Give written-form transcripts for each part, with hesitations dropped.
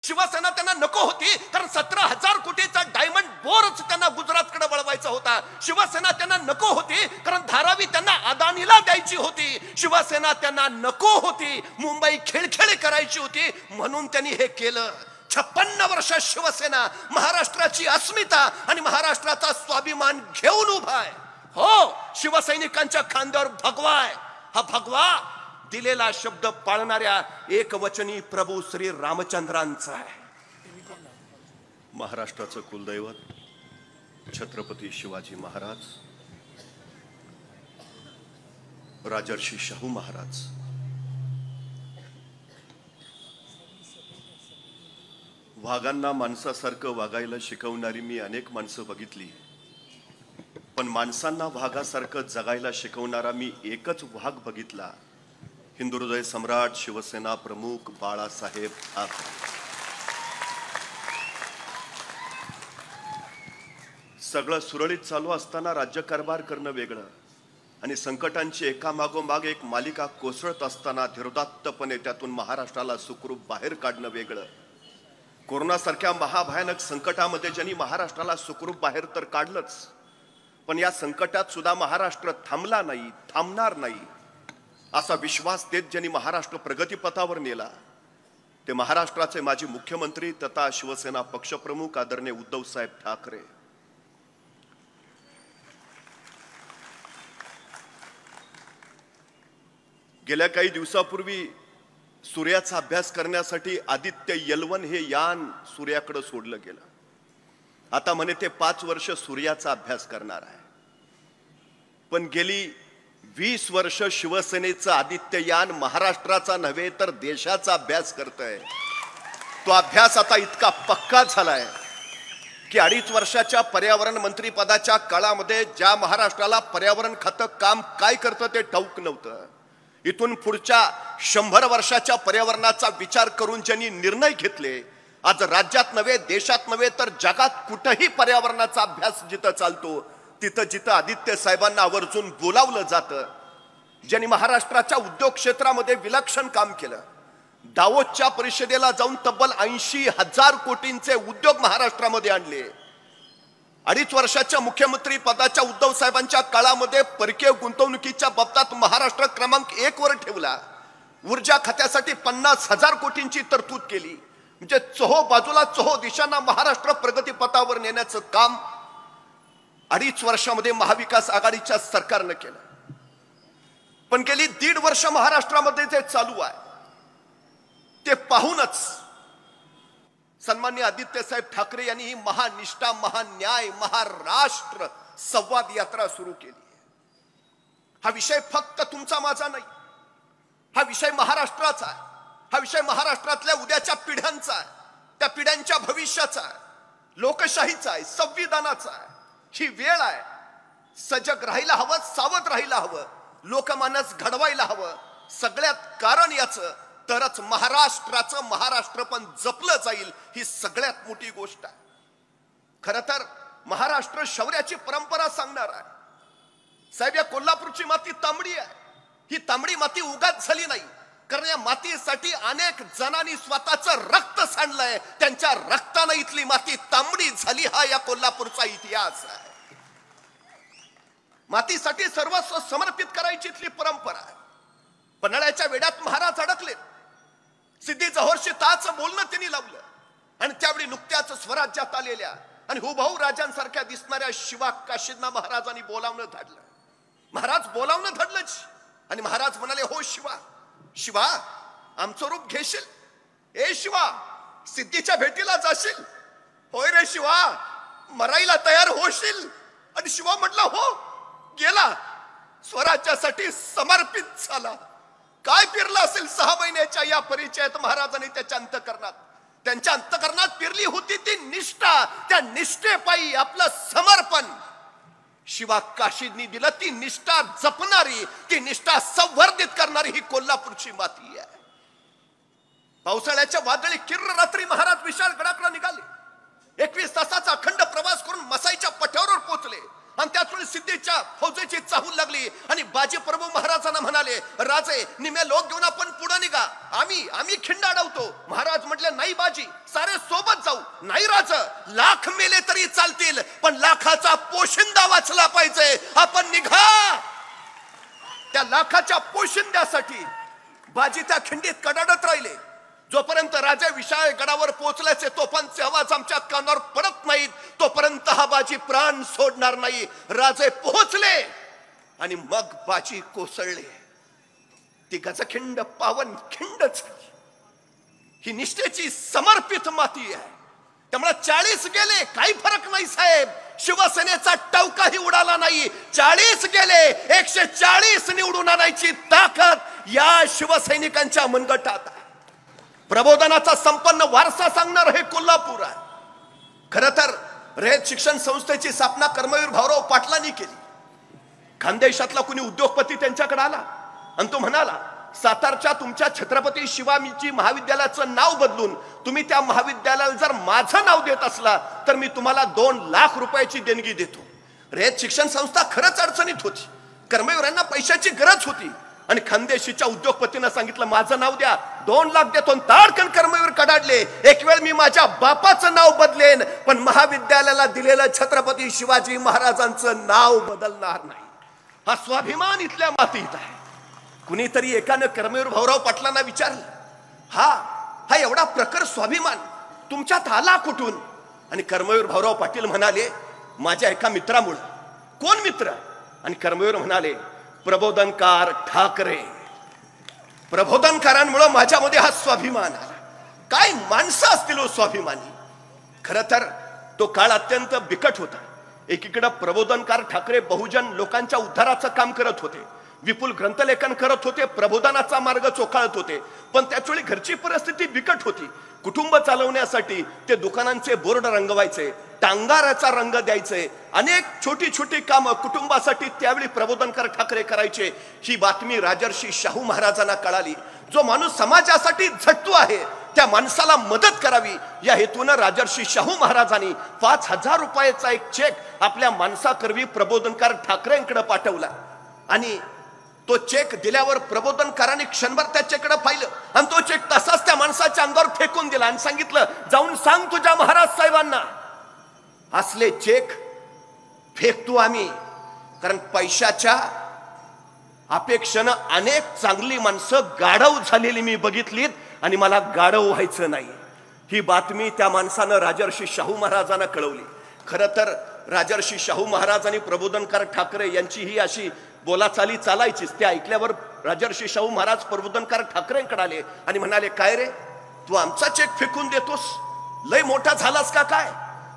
शिवसेना त्यांना नको होती कारण 17,000 कोटीचा डायमंड बोरच त्यांना गुजरातकडे वळवायचा होता. शिवसेना त्यांना नको होती कारण धारावी त्यांना अदानीला द्यायची होती. शिवसेना त्यांना नको होती, मुंबई खेळखेळ करायची होती, म्हणून त्यांनी हे केलं. 56 वर्षात शिवसेना महाराष्ट्राची अस्मिता आणि महाराष्ट्राचा स्वाभिमान घेऊन उभा आहे. हो, शिवसैनिकांच्या खांद्यावर भगवा आहे. हा भगवा दिलेला शब्द पाळणाऱ्या एकवचनी प्रभू श्री रामचंद्रांचा आहे. महाराष्ट्राचं कुलदैवत छत्रपती शिवाजी महाराज, राजर्षी शाहू महाराज, वाघांना माणसासारखं वागायला शिकवणारी मी अनेक माणसं बघितली, पण माणसांना वाघासारखं जगायला शिकवणारा मी एकच वाघ बघितला. हिंदुहृदय सम्राट शिवसेना प्रमुख बाळासाहेब ठाकरे. सगळं सुरळीत चालू असताना राज्यकारभार करणं वेगळं आणि संकटांची एकामागोमाग एक मालिका कोसळत असताना धीरोदात्तपणे त्यातून महाराष्ट्राला सुखरूप बाहेर काढणं वेगळं. कोरोनासारख्या महाभयानक संकटामध्ये ज्यांनी महाराष्ट्राला सुखरूप बाहेर तर काढलंच, पण या संकटात सुद्धा महाराष्ट्र थांबला नाही, थांबणार नाही असा विश्वास देत ज्यांनी महाराष्ट्र प्रगतीपथावर नेला ते महाराष्ट्राचे माजी मुख्यमंत्री तथा शिवसेना पक्षप्रमुख आदरणीय उद्धवसाहेब ठाकरे. गेल्या काही दिवसापूर्वी सूर्याचा अभ्यास करण्यासाठी आदित्य L1 हे यान सूर्याकडे सोडलं गेलं. आता म्हणे ते 5 वर्ष सूर्याचा अभ्यास करणार आहे. पण गेली 20 वर्ष शिवसेनेचं आदित्य यान महाराष्ट्राचा नव्हे तर देशाचा अभ्यास करतंय. तो अभ्यास आता इतका पक्का झालाय की 2.5 वर्षाच्या पर्यावरण मंत्री पदाच्या काळामध्ये ज्या महाराष्ट्राला पर्यावरण खातं काम काय करतं ते ठाऊक नव्हतं, इथून पुढच्या 100 वर्षाच्या पर्यावरणाचा विचार करून ज्यांनी निर्णय घेतले, आज राज्यात नव्हे देशात नव्हे तर जगात कुठेही पर्यावरणाचा अभ्यास जिथं चालतो तिथं जिथं आदित्य साहेबांना आवर्जून बोलावलं जातं. ज्यांनी महाराष्ट्राच्या उद्योग क्षेत्रामध्ये विलक्षण काम केलं, दावोसच्या परिषदेला जाऊन तब्बल 80,000 कोटींचे उद्योग महाराष्ट्रामध्ये आणले. 2.5 वर्षाच्या मुख्यमंत्री पदाच्या उद्धव साहेबांच्या काळामध्ये परकीय गुंतवणुकीच्या बाबतीत महाराष्ट्र क्रमांक 1 वर ठेवला. ऊर्जा खात्यासाठी 50,000 कोटींची तरतूद केली. म्हणजे चोहो बाजूला चोहो दिशांना महाराष्ट्र प्रगतीपथावर नेण्याचं काम 2.5 वर्षामध्ये महाविकास आघाडीच्या सरकारनं केलं. पण गेली 1.5 वर्ष महाराष्ट्रामध्ये जे चालू आहे ते पाहूनच सन्माननीय आदित्य साहेब ठाकरे यांनी ही महानिष्ठा, महान्याय, महाराष्ट्र संवाद यात्रा सुरू केली. हा विषय फक्त तुमचा माझा नाही, हा विषय महाराष्ट्राचा आहे. हा विषय महाराष्ट्रातल्या उद्याच्या पिढ्यांचा आहे, त्या पिढ्यांच्या भविष्याचा आहे, लोकशाहीचा आहे, संविधानाचा आहे. ही वेळ आहे. सजग राहायला हवं, सावध राहायला हवं, लोकमानस घडवायला हवं. सगळ्यात कारण याचं तरच महाराष्ट्राचं महाराष्ट्रपण जपलं जाईल, ही सगळ्यात मोठी गोष्ट आहे. खरं तर महाराष्ट्र शौर्याची परंपरा सांगणार आहे. साहेब, या कोल्हापूरची माती तांबडी आहे. ही तांबडी माती उगाच झाली नाही, कारण या मातीसाठी अनेक जणांनी स्वतःचं रक्त सांडलंय. त्यांच्या रक्तानं इथली माती तांबडी झाली. हा या कोल्हापूरचा इतिहास आहे. मातीसाठी सर्वस्व समर्पित करायची इथली परंपरा आहे. पन्हाळ्याच्या वेड्यात महाराज अडकले. सिद्धी जहोरशी ताच बोलणं त्यांनी लावलं आणि त्यावेळी नुकत्याच स्वराज्यात आलेल्या आणि हुबहू राजांसारख्या दिसणाऱ्या शिवा काशींना महाराजांनी बोलावणं धाडलं. महाराज बोलावणं धाडलंच आणि महाराज म्हणाले, हो शिवा, शिवा आमचं रूप घेशील? ए शिवा, सिद्धीच्या भेटीला जाशील? होय रे शिवा, मरायला तयार होशील? आणि शिवा म्हटला, हो. गेला, स्वराज्यासाठी समर्पित झाला. काय पिरला असेल 6 महिन्याच्या या परिचयात महाराजांनी त्याच्या अंतकरणात. त्यांच्या अंतकरणात पिरली होती ती निष्ठा. त्या निष्ठेपायी आपलं समर्पण शिवा काशींनी दिलं. ती निष्ठा जपणारी, ती निष्ठा संवर्धित करणारी ही कोल्हापूरची माती आहे. पावसाळ्याच्या वादळी किर्र रात्री महाराज विशाल गडाकडे निघाले. 21 तासाचा अखंड प्रवास करून मसाईच्या पठारावर पोहोचले आणि त्याच वेळी सिद्धीच्या फौजेची चाहूल लागली आणि बाजी प्रभू महाराजांना म्हणाले, राजे निम्मे लोक घेऊन आपण पुढे निघा, आम्ही खिंड अडवतो. महाराज म्हटले, नाही बाजी, सारे सोबत जाऊ. नाही राज, लाख मेले तरी चालतील, पण लाखाचा पोशिंदा वाचला पाहिजे. आपण निघा. त्या लाखाच्या पोशिंद्यासाठी बाजी त्या खिंडीत कडाडत राहिले. जोपर्यंत राजे विशाळ गडावर पोहोचल्याचे तोफांचे आवाज आमच्या कानावर पडत नाहीत, तोपर्यंत हा बाजी प्राण सोडणार नाही. राजे पोहोचले आणि मग बाजी कोसळले. ती गजखिंड पावन खिंड झाली. ही निष्ठेची समर्पित माती आहे. त्यामुळे 40 गेले, काही फरक नाही साहेब. शिवसेनेचा टवकाही उडाला नाही. 40 गेले, 140 निवडून आणायची ताकद या शिवसैनिकांच्या मनगटात आहे. प्रबोधनाचा संपन्न वारसा सांगणार हे कोल्हापूर आहे. खर तर रयत शिक्षण संस्थेची स्थापना कर्मवीर भाऊराव पाटलांनी केली. खानदेशातला कुणी उद्योगपती त्यांच्याकडे आला आणि तो म्हणाला, सातारच्या तुमच्या छत्रपती शिवाजी महाविद्यालयाचं नाव बदलून तुम्ही त्या महाविद्यालयाला जर माझं नाव देत असला तर मी तुम्हाला 2 लाख रुपयाची देणगी देतो. रयत शिक्षण संस्था खरंच अडचणीत होती. कर्मवीरांना पैशाची गरज होती आणि खानदेशीच्या उद्योगपतीनं सांगितलं माझं नाव द्या, 2 लाख देतो. ताडकन कर्मवीर कडाडले. एक वेळ मी माझ्या बापाचं नाव बदलेन, पण महाविद्यालयाला दिलेलं छत्रपती शिवाजी महाराजांचं नाव बदलणार नाही. हा स्वाभिमान इथल्या मातीत आहे. कुणीतरी एकानं कर्मवीर भाऊराव पाटलांना विचारलं, हा एवढा प्रखर स्वाभिमान तुमच्यात आला कुठून? आणि कर्मवीर भाऊराव पाटील म्हणाले, माझ्या एका मित्रामुळे. कोण मित्र? आणि कर्मवीर म्हणाले, प्रबोधनकार ठाकरे. प्रबोधनकारांमुळे माझ्यामध्ये हा स्वाभिमान आला. काय माणसं असतील हो स्वाभिमानी. खर तर तो काळ अत्यंत बिकट होता. एकीकडे प्रबोधनकार ठाकरे बहुजन लोकांच्या उद्धाराचं काम करत होते, विपुल ग्रंथलेखन करत होते, प्रबोधनाचा मार्ग चोखाळत होते. पण त्याचवेळी घरची परिस्थिती बिकट होती. कुटुंब चालवण्यासाठी ते दुकानांचे बोर्ड रंगवायचे, टांगाराचा रंग द्यायचे, अनेक छोटी छोटी कामं कुटुंबासाठी त्यावेळी प्रबोधनकार ठाकरे करायचे. ही बातमी राजर्षी शाहू महाराजांना कळाली. जो माणूस समाजासाठी झटतो आहे त्या माणसाला मदत करावी या हेतूनं राजर्षी शाहू महाराजांनी 5,000 रुपयाचा एक चेक आपल्या माणसाकरवी प्रबोधनकार ठाकरेंकडे पाठवला. आणि तो चेक दिल्यावर प्रबोधनकारांनी क्षणभर त्या चेककडे पाहिलं आणि तो चेक तसाच त्या माणसाच्या अंगावर फेकून दिला आणि सांगितलं, जाऊन सांग तुझ्या महाराज साहेबांना असले चेक फेकतो आम्ही. कारण पैशाच्या अपेक्षेनं अनेक चांगली माणसं गाढव झालेली मी बघितलीत आणि मला गाढव व्हायचं नाही. ही बातमी त्या माणसानं राजर्षी शाहू महाराजांना कळवली. खरं तर राजर्षी शाहू महाराज आणि प्रबोधनकार ठाकरे यांची ही अशी बोलाचाली चालायचीच. ते ऐकल्यावर राजर्षी शाहू महाराज प्रबोधनकार ठाकरेंकडे आले आणि म्हणाले, काय रे तू आमचा चेक फेकून देतोस, लय मोठा झालास का काय?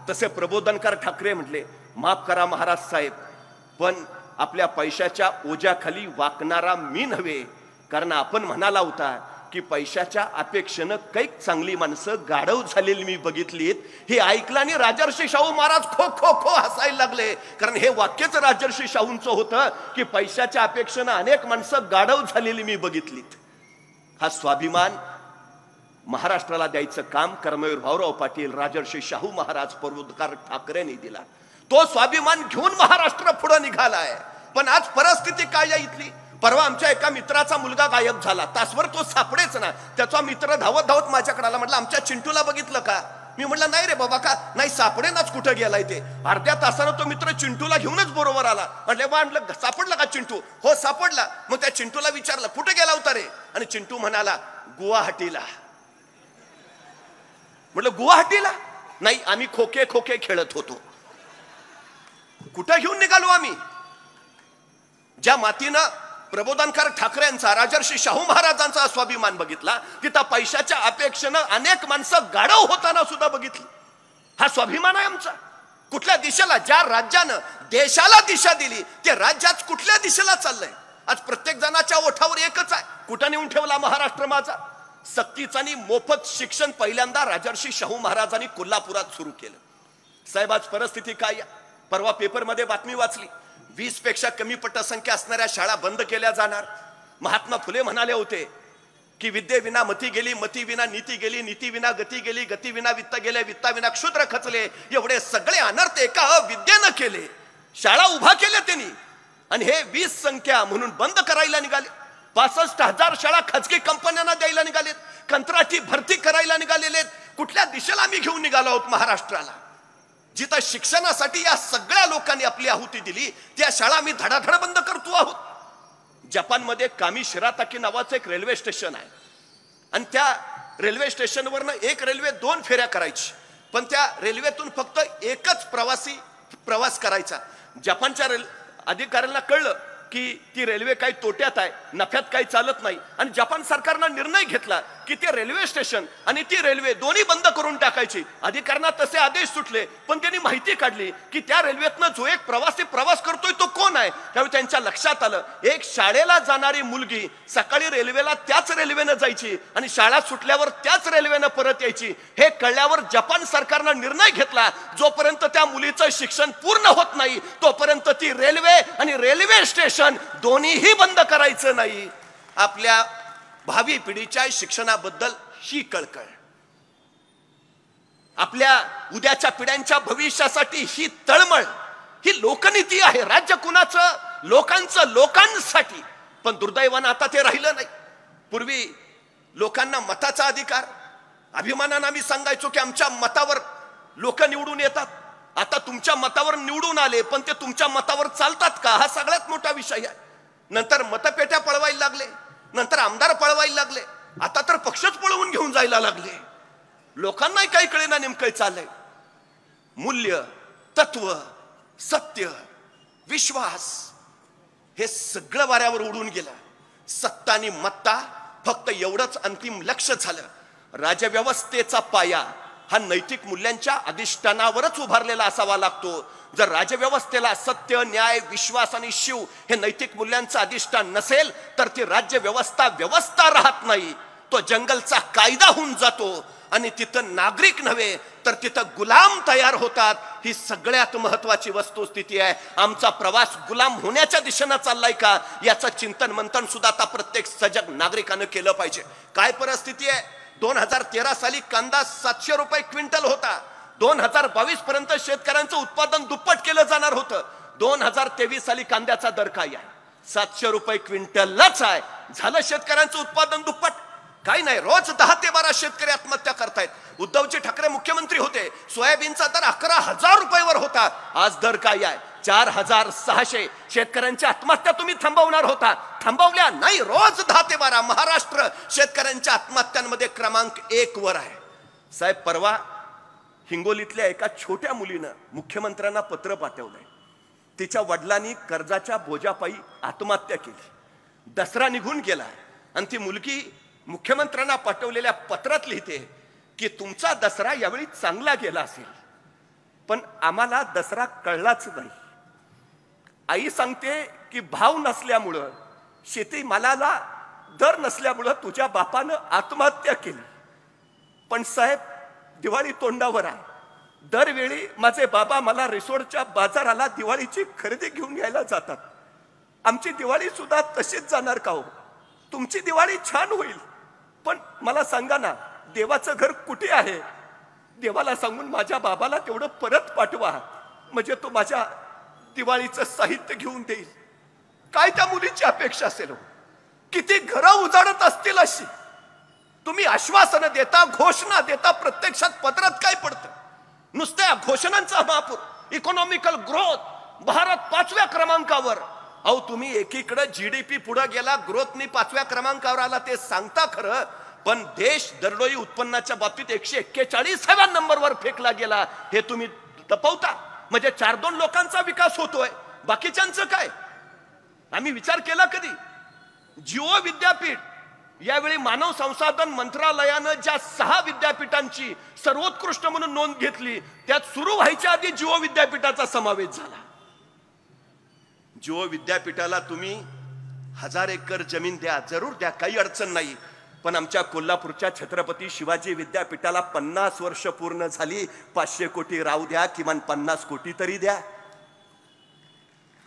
तसे प्रबोधनकार ठाकरे म्हटले, माफ करा महाराज साहेब, पण आपल्या पैशाच्या ओझ्याखाली वाकणारा मी नव्हे. कारण आपण म्हणाला होता की पैशाच्या अपेक्षेनं कैक चांगली माणसं गाढव झालेली मी बघितलीत. हे ऐकलं आणि राजर्षी शाहू महाराज खो खो खो हसायला लागले. कारण हे वाक्यच राजर्षी शाहूंचं होतं की पैशाच्या अपेक्षेनं अनेक माणसं गाढव झालेली मी बघितलीत. हा स्वाभिमान महाराष्ट्राला द्यायचं काम कर्मवीर भाऊराव पाटील, राजर्षी शाहू महाराज, प्रबोधनकार ठाकरेंनी दिला. तो स्वाभिमान घेऊन महाराष्ट्र पुढे निघालाय. पण आज परिस्थिती काय आहे इथली? परवा आमच्या एका मित्राचा मुलगा गायब झाला. तासभर तो सापडेच ना. त्याचा मित्र धावत धावत माझ्याकडे आला. म्हटलं आमच्या चिंटूला बघितलं का? मी म्हटलं नाही रे बाबा. का नाही? सापडेनाच कुठं गेलाय ते. अर्ध्या तासानं तो मित्र चिंटूला घेऊनच बरोबर आला. म्हटलं सापडला का चिंटू? हो सापडला. मग त्या चिंटूला विचारलं कुठे गेला होता रे? आणि चिंटू म्हणाला गुवाहाटीला. म्हटलं गुवाहाटीला? नाही, आम्ही खोके खोके खेळत होतो. कुठं घेऊन निघालो आम्ही? ज्या मातीनं प्रबोधनकार ठाकरेंचा, राजर्षी शाहू महाराजांचा स्वाभिमान बघितला, तिथं पैशाच्या अपेक्षेनं अनेक माणसं गाढव होताना सुद्धा बघितली. हा स्वाभिमान आहे आमचा. कुठल्या दिशेला, ज्या राज्यानं देशाला दिशा दिली ते राज्यात कुठल्या दिशेला चाललंय? आज प्रत्येक जणाच्या ओठावर एकच आहे, कुठं नेऊन ठेवला महाराष्ट्र माझा? सक्तीचं आणि मोफत शिक्षण पहिल्यांदा राजर्षी शाहू महाराजांनी कोल्हापुरात सुरू केलं. साहेब आज परिस्थिती काय? परवा पेपरमध्ये बातमी वाचली, 20 पेक्षा कमी पटसंख्या असणाऱ्या शाळा बंद केल्या जाणार. महात्मा फुले म्हणाले होते की विद्येविना मती गेली, मती विना नीती गेली, नीती विना गती गेली, गती विना वित्त गेले, वित्ता विना क्षुद्र खचले. एवढे सगळे अनर्थ एका विद्येनं केले. शाळा उभा केल्या त्यांनी आणि हे 20 संख्या म्हणून बंद करायला निघाले. 65,000 शाळा खाजगी कंपन्यांना द्यायला निघालेत, कंत्राटी भरती करायला निघालेले. कुठल्या दिशेला आम्ही घेऊन निघालो आहोत महाराष्ट्राला? जिथं शिक्षणासाठी या सगळ्या लोकांनी आपली आहुती दिली त्या शाळा आम्ही धडाधड बंद करतो आहोत. जपानमध्ये कामी शिराताकी नावाचं एक रेल्वे स्टेशन आहे आणि त्या रेल्वे स्टेशनवरनं एक रेल्वे 2 फेऱ्या करायची, पण त्या रेल्वेतून फक्त एकच प्रवासी प्रवास करायचा. जपानच्या अधिकाऱ्यांना कळलं की ती रेल्वे काही तोट्यात आहे, नफ्यात काही चालत नाही आणि जपान सरकारनं निर्णय घेतला की ते रेल्वे स्टेशन आणि ती रेल्वे दोन्ही बंद करून टाकायची. अधिकाऱ्यांना तसे आदेश सुटले, पण त्यांनी माहिती काढली की त्या रेल्वेतनं जो एक प्रवासी प्रवास करतोय तो कोण आहे. त्यावेळी त्यांच्या लक्षात आलं, एक शाळेला जाणारी मुलगी सकाळी रेल्वेला त्याच रेल्वेनं जायची आणि शाळा सुटल्यावर त्याच रेल्वेनं परत यायची. हे कळल्यावर जपान सरकारनं निर्णय घेतला, जोपर्यंत त्या मुलीचं शिक्षण पूर्ण होत नाही तोपर्यंत ती रेल्वे आणि रेल्वे स्टेशन दोन्हीही बंद करायचं नाही. आपल्या भावी पिढीच्या शिक्षणाबद्दल ही कळकळ, आपल्या उद्याच्या पिढ्यांच्या भविष्यासाठी ही तळमळ, ही लोकनीती आहे. राज्य कुणाचं? लोकांचं, लोकांसाठी. पण दुर्दैवानं आता ते राहिलं नाही. पूर्वी लोकांना मताचा अधिकार, अभिमानानं आम्ही सांगायचो की आमच्या मतावर लोक निवडून येतात. आता तुमच्या मतावर निवडून आले, पण ते तुमच्या मतावर चालतात का? हा सगळ्यात मोठा विषय आहे. नंतर मतपेट्या पळवायला लागले, नंतर आमदार पळवायला लागले, आता तर पक्षच पळवून घेऊन जायला लागले. लोकांनाही काही कळेना नेमकं चाललंय. मूल्य, तत्व, सत्य, विश्वास हे सगळं वाऱ्यावर उडून गेलं. सत्ता आणि मत्ता फक्त एवढंच अंतिम लक्ष झालं. राजव्यवस्थेचा पाया हा नैतिक मूल्यांच्या अधिष्ठानावरच उभारलेला असावा लागतो. जर राजव्यवस्थेला सत्य, न्याय, विश्वास आणि शिव हे नैतिक मूल्यांचं अधिष्ठान नसेल तर ती राज्यव्यवस्था व्यवस्था राहत नाही. तो जंगलचा कायदा होऊन जातो आणि तिथं नागरिक नव्हे तर तिथं गुलाम तयार होतात. ही सगळ्यात महत्वाची वस्तुस्थिती आहे. आमचा प्रवास गुलाम होण्याच्या दिशेनं चाललाय का याचं चिंतन मंथन सुद्धा आता प्रत्येक सजग नागरिकानं केलं पाहिजे. काय परिस्थिती आहे? 2013 साली कांदा 700 रुपये क्विंटल होता. 2022 पर्यंत शेतकऱ्यांचं उत्पादन दुप्पट केलं जाणार होतं. 2023 साली कांद्याचा दर काय आहे? 700 रुपये क्विंटलच आहे. झालं शेतकऱ्यांचं उत्पादन दुप्पट? काही नाही. रोज 10 ते 12 शेतकरी आत्महत्या करतायत. उद्धवजी ठाकरे मुख्यमंत्री होते, सोयाबीनचा दर 11,000 रुपयावर होता. आज दर काय आहे? 4,600. शेतकऱ्यांच्या आत्महत्या तुम्ही थांबवणार होता, थांबवल्या नाही. रोज 10 ते 12 महाराष्ट्र शेतकऱ्यांच्या आत्महत्यांमध्ये क्रमांक 1 वर आहे. साहेब, परवा हिंगोलीतल्या एका छोट्या मुलीनं मुख्यमंत्र्यांना पत्र पाठवलंय. तिच्या वडिलांनी कर्जाच्या बोजापायी आत्महत्या केली. दसरा निघून गेला आणि ती मुलगी मुख्यमंत्र्यांना पाठवलेल्या पत्रात लिहिते की तुमचा दसरा यावेळी चांगला गेला असेल, पण आम्हाला दसरा कळलाच नाही. आई सांगते की भाव नसल्यामुळं, शेतीमालाला दर नसल्यामुळं तुझ्या बापानं आत्महत्या केली. पण साहेब, दिवाळी तोंडावर आहे. दरवेळी माझे बाबा मला रिसोडच्या बाजाराला दिवाळीची खरेदी घेऊन घ्यायला जातात. आमची दिवाळी सुद्धा तशीच जाणार का हो? तुमची दिवाळी छान होईल, पण मला सांगा ना, देवाचं घर कुठे आहे? देवाला सांगून माझ्या बाबाला तेवढं परत पाठवा, म्हणजे तो माझ्या दिवाळीचं साहित्य घेऊन देईल. काय त्या मुलीची अपेक्षा असेल? किती घरं उजाडत असतील अशी. तुम्ही आश्वासनं देता, घोषणा देता, प्रत्यक्षात पत्रात काय पडतं? नुसत्या घोषणांचा महापूर. इकॉनॉमिकल ग्रोथ, भारत 5व्या क्रमांकावर. अहो, तुम्ही एकीकडे जीडीपी पुढे गेला, ग्रोथनी 5व्या क्रमांकावर आला ते सांगता खरं, पण देश दरडोई उत्पन्नाच्या बाबतीत 141व्या नंबरवर फेकला गेला हे तुम्ही लपवता. म्हणजे 4-2 लोकांचा विकास होतोय, बाकीच्यांचं काय? आम्ही विचार केला कधी? जिओ विद्यापीठ, यावेळी मानव संसाधन मंत्रालयानं ज्या 6 विद्यापीठांची सर्वोत्कृष्ट म्हणून नोंद घेतली, त्यात सुरू व्हायच्या आधी जिओ विद्यापीठाचा समावेश झाला. जिओ विद्यापीठाला तुम्ही 1000 एकर जमीन द्या, जरूर द्या, काही अडचण नाही. पण आमच्या कोल्हापूरच्या छत्रपती शिवाजी विद्यापीठाला 50 वर्ष पूर्ण झाली. 500 कोटी राहू द्या, किमान 50 कोटी तरी द्या.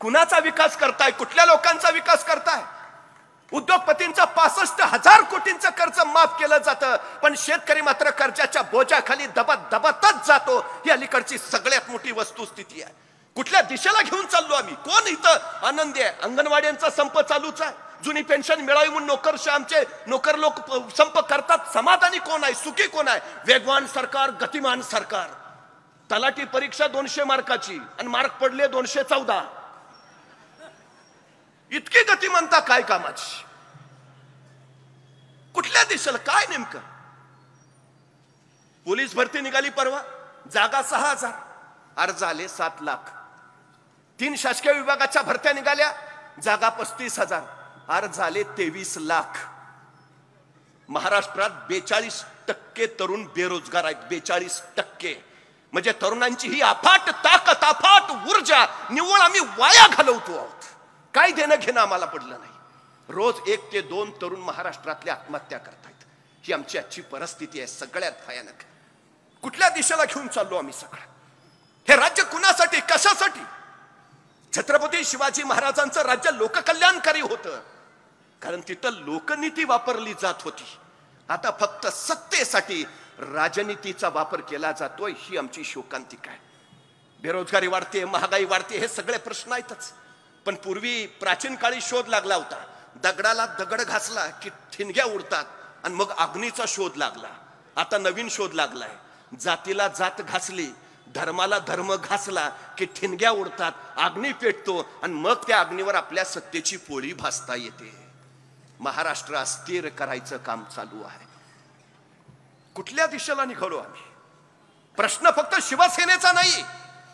कुणाचा विकास करताय? कुठल्या लोकांचा विकास करताय? उद्योगपतींचा 65,000 कोटींचं कर्ज माफ केलं जातं, पण शेतकरी मात्र कर्जाच्या बोजाखाली दबतच जातो. ही अलीकडची सगळ्यात मोठी वस्तुस्थिती आहे. कुठल्या दिशेला घेऊन चाललो आम्ही? कोण इथं आनंदी आहे? अंगणवाड्यांचा संप चालूच आहे. जुनी पेन्शन मिळावी म्हणून आमचे नोकर लोक संप करतात. समाधानी कोण आहे? सुखी कोण आहे? वेगवान सरकार, गतिमान सरकार. तलाठी परीक्षा 200 मार्काची आणि मार्क पडले 214. इतकी गतिमानता काय कामाची? कुठल्या दिशेला? काय नेमकं? पोलीस भरती निघाली परवा, जागा 6000, अर्ज आले 7 लाख. 3 शासकीय विभागाच्या भरत्या निघाल्या, जागा 35,000, अर्ज आले 23 लाख. महाराष्ट्रात 42% तरुण बेरोजगार आहेत. 42%. म्हणजे तरुणांची ही अफाट ताकद, अफाट ऊर्जा निव्वळ आम्ही वाया घालवतो आहोत. काय देणं घेणं आम्हाला पडलं नाही. रोज 1 ते 2 तरुण महाराष्ट्रातल्या आत्महत्या करतायत. ही आमची आजची परिस्थिती आहे, सगळ्यात भयानक. कुठल्या दिशेला घेऊन चाललो आम्ही सगळं? हे राज्य कुणासाठी, कशासाठी? छत्रपती शिवाजी महाराजांचं राज्य लोककल्याणकारी होतं, कारण तिथं लोकनीती वापरली जात होती. आता फक्त सत्तेसाठी राजनीतीचा वापर केला जातोय. ही आमची शोकांतिका आहे. बेरोजगारी वाढते, महागाई वाढते, हे सगळे प्रश्न आहेतच. पण पूर्वी प्राचीन काळी शोध लागला होता. दगडाला दगड घासला की ठिणग्या उडतात आणि मग अग्नीचा शोध लागला. आता नवीन शोध लागलाय. जातीला जात घासली, धर्माला धर्म घासला की ठिणग्या उडतात, अग्नी पेटतो आणि मग त्या अग्नीवर आपल्या सत्तेची पोळी भासता येते. महाराष्ट्र अस्थिर करायचं काम चालू आहे. कुठल्या दिशेला निघालो आम्ही? प्रश्न फक्त शिवसेनेचा नाही.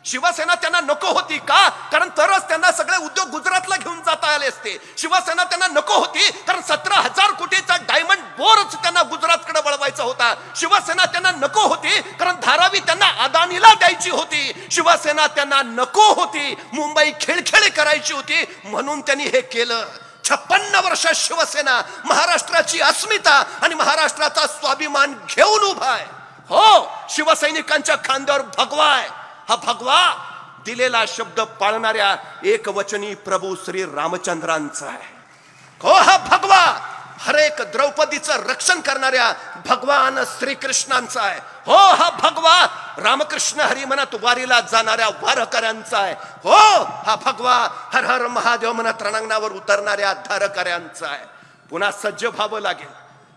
शिवसेना त्यांना नको होती का? कारण तरच त्यांना सगळे उद्योग गुजरातला घेऊन जाता आले असते. शिवसेना त्यांना नको होती कारण 17,000 कोटीचा डायमंड बोरच त्यांना गुजरातकडे वळवायचा होता. शिवसेना त्यांना नको होती कारण धारावी त्यांना अदानीला द्यायची होती. शिवसेना त्यांना नको होती, मुंबई खेळखेळी करायची होती, म्हणून त्यांनी हे केलं. 56 वर्ष शिवसेना महाराष्ट्राची अस्मिता आणि महाराष्ट्राचा स्वाभिमान घेऊन उभा आहे. हो, शिवसैनिकांच्या खांद्यावर भगवा आहे. हा भगवा दिलेला शब्द पाळणाऱ्या एकवचनी प्रभू श्री रामचंद्रांचा आहे. हो, हा भगवा हरेक द्रौपदीचं रक्षण करणाऱ्या भगवान श्रीकृष्णांचा आहे. हो, हा भगवा रामकृष्ण हरी म्हणत वारीला जाणाऱ्या वारकऱ्यांचा आहे. हो, हा भगवा हर हर महादेव म्हणत रणांगणावर उतरणाऱ्या धारकऱ्यांचा आहे. पुन्हा सज्ज व्हावं लागेल.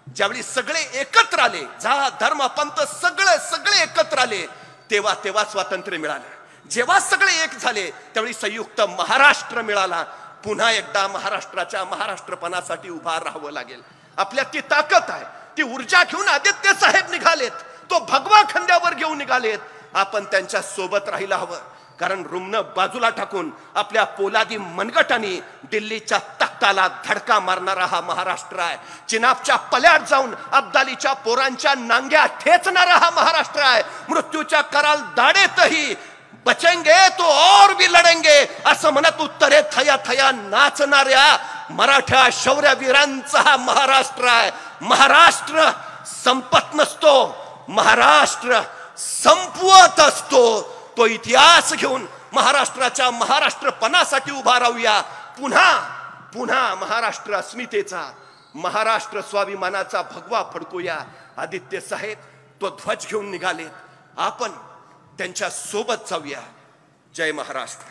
ज्यावेळी सगळे एकत्र आले, जात धर्म पंथ सगळे एकत्र आले, तेव्हा स्वातंत्र्य मिळालं. जेव्हा सगळे एक झाले त्यावेळी संयुक्त महाराष्ट्र मिळाला. पुन्हा एकदा महाराष्ट्राच्या महाराष्ट्रपणासाठी उभा राहावं लागेल. आपल्यात ती ताकद आहे, ती ऊर्जा घेऊन आदित्य साहेब निघालेत, तो भगवा खांद्यावर घेऊन निघालेत. आपण त्यांच्या सोबत राहायला हवं. कारण रुमनं बाजूला टाकून आपल्या पोलादी मनगटाने दिल्लीच्या तख्ताला धडका मारणारा हा महाराष्ट्र आहे. चिनाबच्या पल्यात जाऊन अब्दालीच्या पोरांच्या नांग्या ठेचणारा हा महाराष्ट्र आहे. मृत्यूच्या कराल दाढेतही बचेंगे तो और भी लढेंगे असं म्हणत उत्तरे थया थया नाचणाऱ्या मराठा शौर्यवीरांचा हा महाराष्ट्र आहे. महाराष्ट्र संपत नसतो, महाराष्ट्र संपवत असतो. तो इतिहास घेऊन महाराष्ट्राच्या महाराष्ट्रपणासाठी उभा राहूया. पुन्हा महाराष्ट्र अस्मितेचा, महाराष्ट्र स्वाभिमानाचा भगवा फडकूया. आदित्य साहेब तो ध्वज घेऊन निघालेत, आपण त्यांच्या सोबत जाऊया. जय महाराष्ट्र.